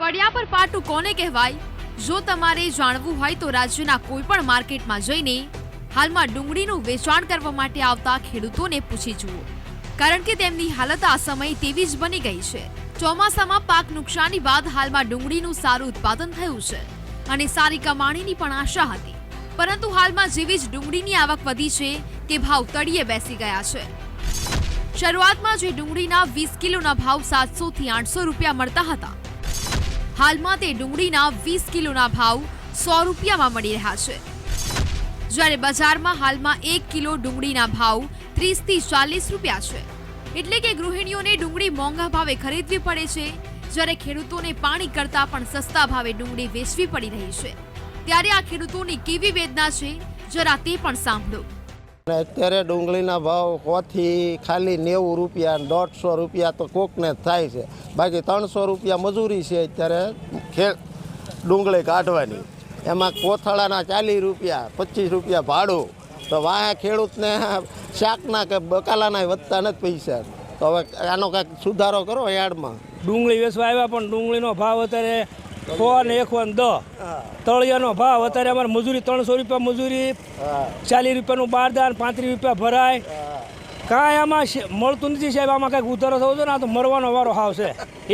પડ્યા પર પાટું કોને કહેવાય? જો તમારે જાણવું હોય તો રાજ્યના કોઈ પણ માર્કેટમાં જઈને હાલમાં ડુંગળીનું વેચાણ કરવા માટે આવતા ખેડૂતોને પૂછી જુઓ, કારણ કે તેમની હાલત આ સમયે તેવી જ બની ગઈ છે. ચોમાસામાં પાક નુકસાની બાદ હાલમાં ડુંગળીનું સારું ઉત્પાદન થયું છે અને સારી કમાણીની પણ આશા હતી, પરંતુ હાલમાં જેવી જ ડુંગળીની આવક વધી છે તે ભાવ તળિયે બેસી ગયા છે. શરૂઆતમાં જે ડુંગળીના 20 કિલોના ભાવ 700 થી 800 રૂપિયા મળતા હતા, હાલમાં તે ડુંગળીના 20 કિલોના ભાવ 100 રૂપિયામાં મળી રહ્યા છે. જ્યારે બજારમાં હાલમાં 1 કિલો ડુંગળીના ભાવ 30 થી 40 રૂપિયા છે. એટલે કે ગૃહિણીઓને ડુંગળી મોંઘા ભાવે ખરીદવી પડે છે, જ્યારે ખેડૂતોને પાણી કરતા પણ સસ્તા ભાવે ડુંગળી વેચવી પડી રહી છે. ત્યારે આ ખેડૂતોની કેવી વેદના છે, જરા તે પણ સાંભળો. અત્યારે ડુંગળીના ભાવ 100 થી ખાલી 90 રૂપિયા 150 રૂપિયા તો કોકને થાય છે, બાકી 300 રૂપિયા મજૂરી છે અત્યારે ડુંગળી કાઢવાની. એમાં કોથળાના 40 રૂપિયા 25 રૂપિયા ભાડું, તો વાહે ખેડૂતને શાકના કે બકાલાના વધતા નથી પૈસા. તો હવે આનો કાંઈક સુધારો કરો યાર્ડમાં. ડુંગળી વેચવા આવ્યા પણ ડુંગળીનો ભાવ અત્યારે 100 ને 110. તળિયાનો ભાવ અત્યારે અમારે મજૂરી 300 રૂપિયા મજૂરી, 40 રૂપિયાનું બારદાન, 35 રૂપિયા ભરાય. કાંઈ આમાં મળતું નથી સાહેબ. આમાં કાંઈક ઉધારો થવો જોઈએ ને, આ તો મરવાનો વારો હાવ છે.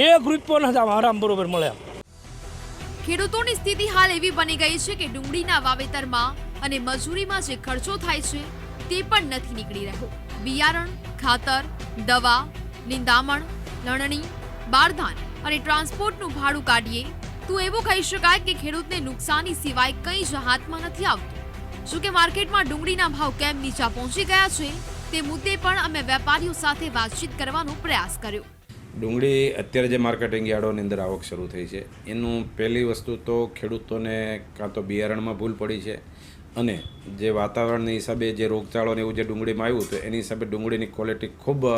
1 રૂપિયો નથી આમાં આરામ બરોબર મળે. ખેડૂતોની સ્થિતિ હાલ એવી બની ગઈ છે કે ડુંગળીના વાવેતરમાં અને મજૂરીમાં જે ખર્ચો થાય છે તે પણ નથી નીકળી રહ્યો. બિયારણ, ખાતર, દવા, નિંદામણ, લણણી, બારદાન અને ટ્રાન્સપોર્ટનું ભાડું કાઢીએ તો એવું કહી શકાય કે ખેડૂતને નુકસાની સિવાય કંઈ જ હાથમાં નથી આવતું. શું કે માર્કેટમાં ડુંગળીના ભાવ કેમ નીચા પહોંચી ગયા છે તે મુદ્દે પણ અમે વેપારીઓ સાથે વાતચીત કરવાનો પ્રયાસ કર્યો. ડુંગળી અત્યારે જે માર્કેટિંગ યાર્ડોની અંદર આવક શરૂ થઈ છે, એનું પહેલી વસ્તુ તો ખેડૂતોને કાં તો બિયારણમાં ભૂલ પડી છે, અને જે વાતાવરણની હિસાબે જે રોગચાળો ને એવું જે ડુંગળીમાં આવ્યું હતું એની હિસાબે ડુંગળીની ક્વોલિટી ખૂબ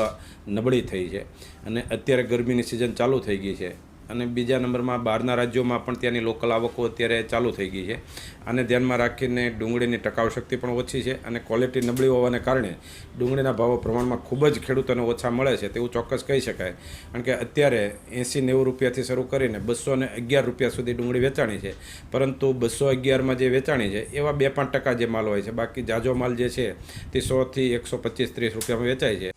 નબળી થઈ છે. અને અત્યારે ગરમીની સિઝન ચાલુ થઈ ગઈ છે, અને બીજા નંબરમાં બહારના રાજ્યોમાં પણ ત્યાંની લોકલ આવકો અત્યારે ચાલુ થઈ ગઈ છે. આને ધ્યાનમાં રાખીને ડુંગળીની ટકાઉ શક્તિ પણ ઓછી છે અને ક્વોલિટી નબળી હોવાને કારણે ડુંગળીના ભાવો પ્રમાણમાં ખૂબ જ ખેડૂતોને ઓછા મળે છે તેવું ચોક્કસ કહી શકાય. કારણ કે અત્યારે 80-90 રૂપિયાથી શરૂ કરને 211 રૂપિયા સુધી ડુંગળી વેચાણી છે, પરંતુ 211માં જે વેચાણી છે એવા 2-5% જે માલ હોય છે, બાકી જાજો માલ જે છે તે 100 થી 125-30 રૂપિયામાં વેચાય છે.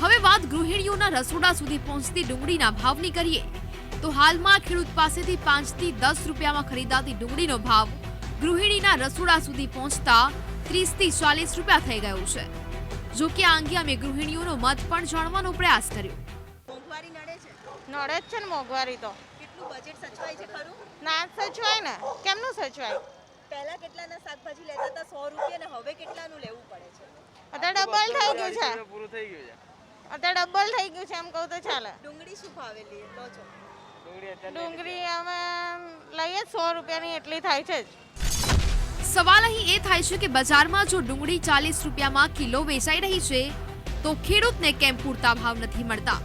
હવે વાત ગૃહિણીઓના રસોડા સુધી પહોંચતી ડુંગળીના ભાવની કરીએ તો હાલમાં ખેડૂત પાસેથી 5 થી 10 રૂપિયામાં ખરીદાતી ડુંગળીનો ભાવ ગૃહિણીના રસોડા સુધી પહોંચતા 30 થી 40 રૂપિયા થઈ ગયો છે. જો કે આ અંગે અમે ગૃહિણીઓનો મત પણ જાણવાનો પ્રયાસ કર્યો. મોંઘવારી નડે છે? નડે જ છે ને મોંઘવારી તો. કેટલું બજેટ સચવાય છે ખરું? ના સચવાય ને, કેમનું સચવાય? પહેલા કેટલાના શાકભાજી લેતા હતા 100 રૂપિયા ને હવે કેટલાનું લેવું પડે છે? અત્યારે ડબલ થઈ ગયું છે. અત્યારે ડબલ થઈ ગયું છે એમ કહું તો ચાલે. ડુંગળી શું ભાવે લો છો? ડુંગળી અમે લઈએ 100 રૂપિયાની એટલી થાય છે જ. સવાલ અહીં એ થાય છે કે બજારમાં જો ડુંગળી 40 રૂપિયામાં કિલો વેચાઈ રહી છે તો ખેડૂતને કેમ પૂરતા ભાવ નથી મળતા?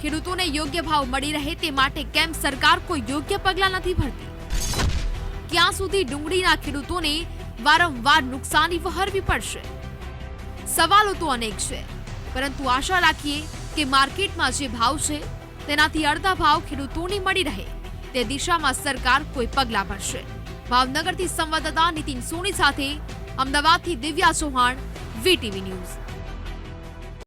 ખેડૂતોને યોગ્ય ભાવ મળી રહે તે માટે કેમ સરકાર કોઈ યોગ્ય પગલાં નથી ભરતી? ક્યાં સુધી ડુંગળીના ખેડૂતોને વારંવાર નુકસાની વહારવી પડશે? સવાલો તો અનેક છે, પરંતુ આશા રાખીએ કે માર્કેટમાં જે ભાવ છે તેનાથી અડધા ભાવ ખેડૂતોને મળી રહે તે દિશામાં સરકાર કોઈ પગલાં ભરશે. ભાવનગરથી સંવાદદાતા નીતિન સોની સાથે અમદાવાદથી દિવ્યા ચૌહાણ, VTV ન્યૂઝ.